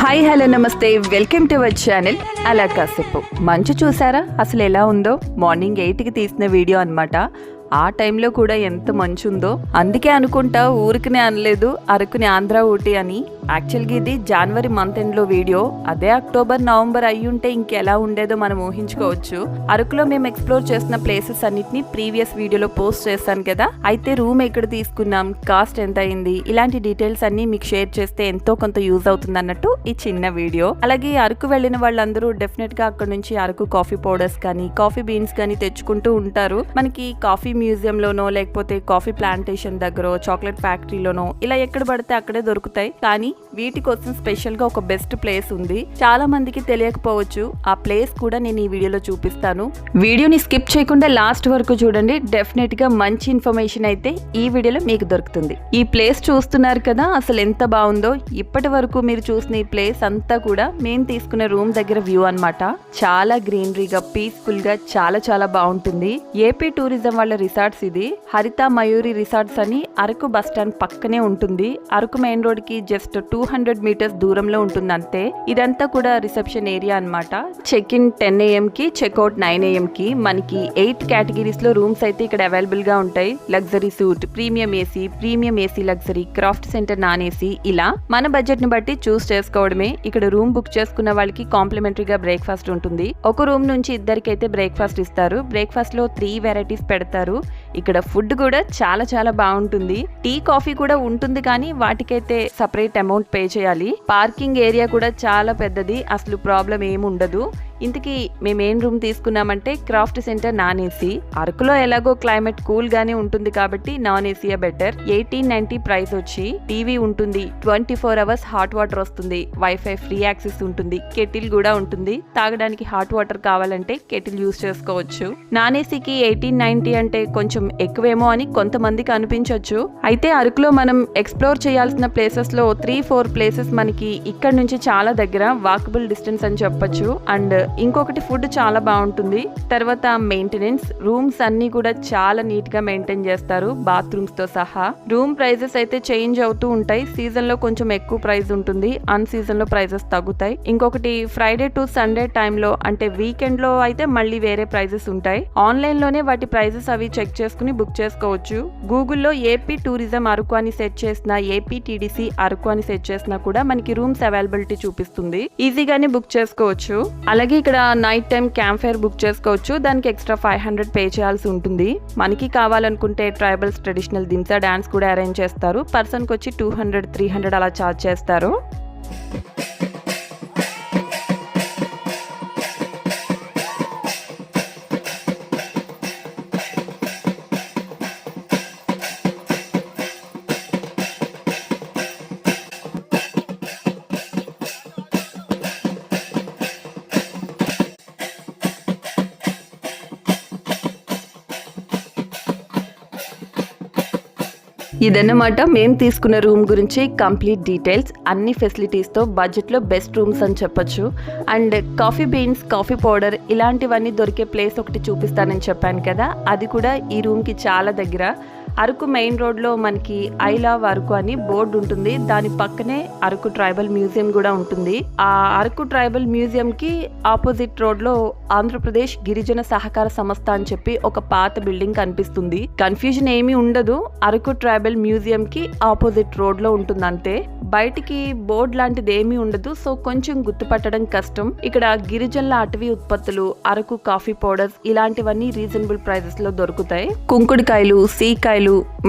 Hi hello నమస్తే, welcome to our channel. అలా కాసేపు మంచు చూసారా అసలు ఎలా ఉందో? మార్నింగ్ 8కి తీసిన వీడియో అన్నమాట. ఆ టైంలో కూడా ఎంత మంచు ఉందో. అందుకే అనుకుంటా ఊరికనే అనలేదు అరకుని ఆంధ్ర ఊటీ అని. యాక్చువల్గా ఇది జనవరి మంత్ ఎండ్లో వీడియో. అదే అక్టోబర్ నవంబర్ అయ్యుంటే ఇంకెలా ఉండేదో మనం ఊహించుకోవచ్చు. అరకులో మేము ఎక్స్ప్లోర్ చేసిన ప్లేసెస్ అన్నిటిని ప్రీవియస్ వీడియోలో పోస్ట్ చేస్తాను కదా. అయితే రూమ్ ఎక్కడ తీసుకున్నాం, కాస్ట్ ఎంత అయింది, ఇలాంటి డీటెయిల్స్ అన్ని మీకు షేర్ చేస్తే ఎంతో కొంత యూజ్ అవుతుంది అన్నట్టు ఈ చిన్న వీడియో. అలాగే అరకు వెళ్ళిన వాళ్ళందరూ డెఫినెట్ గా అక్కడ నుంచి అరకు కాఫీ పౌడర్స్ కానీ కాఫీ బీన్స్ కానీ తెచ్చుకుంటూ ఉంటారు. మనకి కాఫీ మ్యూజియం లోనో లేకపోతే కాఫీ ప్లాంటేషన్ దగ్గర చాక్లెట్ ఫ్యాక్టరీలోనో ఇలా ఎక్కడ పడితే అక్కడే దొరుకుతాయి. కానీ వీటి కోసం స్పెషల్ గా ఒక బెస్ట్ ప్లేస్ ఉంది. చాలా మందికి తెలియకపోవచ్చు. ఆ ప్లేస్ కూడా నేను ఈ వీడియోలో చూపిస్తాను. వీడియోని స్కిప్ చేయకుండా లాస్ట్ వరకు చూడండి. డెఫినెట్ గా మంచి ఇన్ఫర్మేషన్ అయితే ఈ వీడియోలో మీకు దొరుకుతుంది. ఈ ప్లేస్ చూస్తున్నారు కదా, అసలు ఎంత బాగుందో. ఇప్పటి వరకు మీరు చూసిన ఈ ప్లేస్ అంతా కూడా మేము తీసుకున్న రూమ్ దగ్గర వ్యూ అన్నమాట. చాలా గ్రీనరీగా పీస్ఫుల్ గా చాలా చాలా బాగుంటుంది. ఏపీ టూరిజం వాళ్ళ రిసార్ట్స్ ఇది. హరిత మయూరి రిసార్ట్స్ అని అరకు బస్ స్టాండ్ పక్కనే ఉంటుంది. అరకు మెయిన్ రోడ్ కి జస్ట్ 200 మీటర్స్ దూరంలో ఉంటుంది అంతే. ఇదంతా కూడా రిసెప్షన్ ఏరియా అన్నమాట. చెక్ ఇన్ 10 AM కి, చెక్అవుట్ 9 AM కి. మనకి 8 కేటగిరీస్ లో రూమ్స్ అయితే ఇక్కడ అవైలబుల్ గా ఉంటాయి. Luxury suit, premium AC luxury, craft centre non AC, ఇలా మన బడ్జెట్ ని బట్టి చూస్ చేసుకోవడమే. ఇక్కడ రూమ్ బుక్ చేసుకున్న వాళ్ళకి కాంప్లిమెంటరీగా బ్రేక్ఫాస్ట్ ఉంటుంది. ఒక రూమ్ నుంచి ఇద్దరికైతే బ్రేక్ఫాస్ట్ ఇస్తారు. బ్రేక్ఫాస్ట్ లో 3 వెరైటీస్ పెడతారు. ఇక్కడ ఫుడ్ కూడా చాలా చాలా బాగుంటుంది. టీ కాఫీ కూడా ఉంటుంది, కానీ వాటికైతే సపరేట్ అమౌంట్ పే చేయాలి. పార్కింగ్ ఏరియా కూడా చాలా పెద్దది, అసలు ప్రాబ్లం ఏమి ఉండదు. ఇంతకీ మేము ఏం రూమ్ తీసుకున్నామంటే క్రాఫ్ట్ సెంటర్ నాన్ ఏసీ. అరకులో ఎలాగో క్లైమేట్ కూల్ గానే ఉంటుంది కాబట్టి నాన్ ఏసీయే బెటర్. 1890 ప్రైస్ వచ్చి టీవీ ఉంటుంది, 24 అవర్స్ హాట్ వాటర్ వస్తుంది, వైఫై ఫ్రీ యాక్సెస్ ఉంటుంది, కెటిల్ కూడా ఉంటుంది. తాగడానికి హాట్ వాటర్ కావాలంటే కెటిల్ యూస్ చేసుకోవచ్చు. నాన్ ఏసీకి 1890 అంటే కొంచెం ఎక్కువేమో అని కొంతమందికి అనిపించవచ్చు. అయితే అరకులో మనం ఎక్స్ప్లోర్ చేయాల్సిన ప్లేసెస్ లో 3-4 ప్లేసెస్ మనకి ఇక్కడ నుంచి చాలా దగ్గర, వాకబుల్ డిస్టెన్స్ అని చెప్పొచ్చు. అండ్ ఇంకొకటి ఫుడ్ చాలా బాగుంటుంది. తర్వాత మెయింటెనెన్స్, రూమ్స్ అన్ని కూడా చాలా నీట్ గా మెయింటైన్ చేస్తారు, బాత్రూమ్స్ తో సహా. రూమ్ ప్రైజెస్ అయితే చేంజ్ అవుతూ ఉంటాయి. సీజన్ లో కొంచెం ఎక్కువ ప్రైస్ ఉంటుంది, అన్ సీజన్ లో ప్రైజెస్ తగ్గుతాయి. ఇంకొకటి ఫ్రైడే టు సండే టైంలో అంటే వీకెండ్ లో అయితే మళ్ళీ వేరే ప్రైజెస్ ఉంటాయి. ఆన్లైన్ లోనే వాటి ప్రైజెస్ అవి చెక్ చేసుకుని బుక్ చేసుకోవచ్చు. గూగుల్లో ఏపీ టూరిజం అరకు అని సెట్ చేసిన, ఏపీ టీడీసీ అరకు అని సెట్ చేసినా కూడా మనకి రూమ్స్ అవైలబిలిటీ చూపిస్తుంది. ఈజీగానే బుక్ చేసుకోవచ్చు. అలాగే ఇక్కడ night time camp fire book చేసుకోవచ్చు. దానికి ఎక్స్ట్రా 500 పే చేయాల్సి ఉంటుంది. మనకి కావాలనుకుంటే ట్రైబల్స్ ట్రెడిషనల్ దింసా డాన్స్ కూడా అరేంజ్ చేస్తారు. పర్సన్ కి వచ్చి 200-300 అలా ఛార్జ్ చేస్తారు. ఇదన్నమాట మేము తీసుకున్న రూమ్ గురించి కంప్లీట్ డీటెయిల్స్. అన్ని ఫెసిలిటీస్తో బడ్జెట్లో బెస్ట్ రూమ్స్ అని చెప్పొచ్చు. And coffee beans, coffee powder ఇలాంటివన్నీ దొరికే ప్లేస్ ఒకటి చూపిస్తానని చెప్పాను కదా, అది కూడా ఈ రూమ్కి చాలా దగ్గర. అరకు మెయిన్ రోడ్లో మనకి ఐ లవ్ అరకు అని బోర్డు ఉంటుంది. దాని పక్కనే అరకు ట్రైబల్ మ్యూజియం కూడా ఉంటుంది. ఆ అరకు ట్రైబల్ మ్యూజియం కి ఆపోజిట్ రోడ్ లో ఆంధ్రప్రదేశ్ గిరిజన సహకార సంస్థ అని చెప్పి ఒక పాత బిల్డింగ్ కనిపిస్తుంది. కన్ఫ్యూజన్ ఏమీ ఉండదు, అరకు ట్రైబల్ మ్యూజియం కి ఆపోజిట్ రోడ్ లో ఉంటుంది అంతే. బయటికి బోర్డు లాంటిది ఏమీ ఉండదు, సో కొంచెం గుర్తుపట్టడం కష్టం. ఇక్కడ గిరిజనుల అటవీ ఉత్పత్తులు, అరకు కాఫీ పౌడర్స్ ఇలాంటివన్నీ రీజనబుల్ ప్రైజెస్ లో దొరుకుతాయి. కుంకుడుకాయలు, సీకాయలు,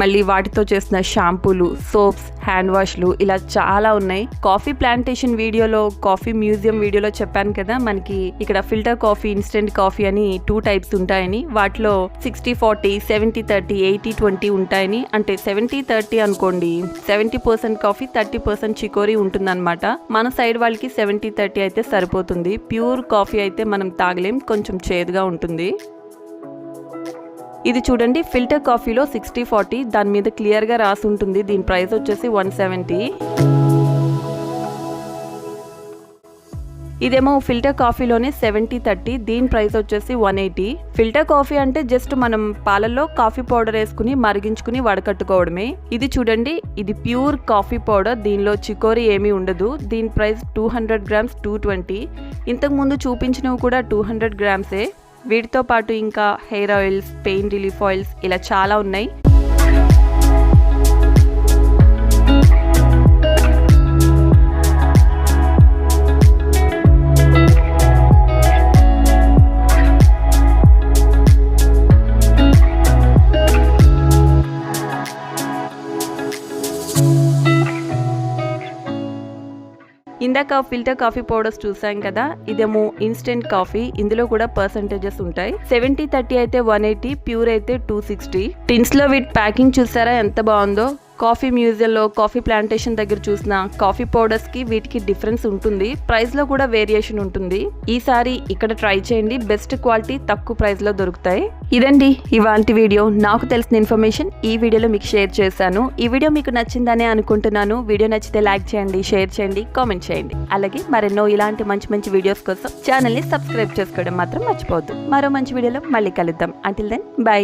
మళ్ళీ వాటితో చేసిన షాంపూలు, సోప్స్, హ్యాండ్ వాష్లు ఇలా చాలా ఉన్నాయి. కాఫీ ప్లాంటేషన్ వీడియోలో, కాఫీ మ్యూజియం వీడియోలో చెప్పాను కదా, మనకి ఇక్కడ ఫిల్టర్ కాఫీ, ఇన్స్టెంట్ కాఫీ అని 2 టైప్స్ ఉంటాయని. వాటిలో 60-40, 70-30, 80-20 ఉంటాయని. అంటే 70-30 అనుకోండి, 70% కాఫీ, 30% చికోరీ ఉంటుందన్నమాట. మన సైడ్ వాళ్ళకి 70-30 అయితే సరిపోతుంది. ప్యూర్ కాఫీ అయితే మనం తాగలేం, కొంచెం చేదుగా ఉంటుంది. ఇది చూడండి, ఫిల్టర్ కాఫీలో 60-40 దాని మీద క్లియర్ గా రాసి ఉంటుంది. దీని ప్రైస్ వచ్చేసి 170. ఇదేమో ఫిల్టర్ కాఫీలోనే 70-30, దీని ప్రైస్ వచ్చేసి 180. ఫిల్టర్ కాఫీ అంటే జస్ట్ మనం పాలల్లో కాఫీ పౌడర్ వేసుకుని మరిగించుకుని వడకట్టుకోవడమే. ఇది చూడండి, ఇది ప్యూర్ కాఫీ పౌడర్, దీనిలో చికోరీ ఏమీ ఉండదు. దీని ప్రైస్ 200 గ్రామ్స్ 220. ఇంతకు ముందు చూపించినవి కూడా 200 గ్రామ్సే. వీటితో పాటు ఇంకా hair oils, pain relief oils ఇలా చాలా ఉన్నాయి. ఇందాక ఫిల్టర్ కాఫీ పౌడర్స్ చూసాం కదా, ఇదేమో ఇన్స్టెంట్ కాఫీ. ఇందులో కూడా పర్సంటేజెస్ ఉంటాయి. 70-30 అయితే 180, ప్యూర్ అయితే 260. టిన్స్ లో వీటి ప్యాకింగ్ చూసారా ఎంత బాగుందో. కాఫీ మ్యూజియంలో, కాఫీ ప్లాంటేషన్ దగ్గర చూసిన కాఫీ పౌడర్స్ కి వీటికి డిఫరెన్స్ ఉంటుంది. ప్రైస్ లో కూడా వేరియేషన్ ఉంటుంది. ఈసారి ఇక్కడ ట్రై చేయండి, బెస్ట్ క్వాలిటీ తక్కువ ప్రైస్ లో దొరుకుతాయి. ఇదండి ఇవాల్టి వీడియో. నాకు తెలిసిన ఇన్ఫర్మేషన్ ఈ వీడియోలో మీకు షేర్ చేశాను. ఈ వీడియో మీకు నచ్చిందనే అనుకుంటున్నాను. వీడియో నచ్చితే లైక్ చేయండి, షేర్ చేయండి, కామెంట్ చేయండి. అలాగే మరెన్నో ఇలాంటి మంచి మంచి వీడియోస్ కోసం ఛానల్ ని సబ్స్క్రైబ్ చేసుకోవడం మాత్రం మర్చిపోవద్దు. మరో మంచి వీడియోలో మళ్ళీ కలుద్దాం. Until then by.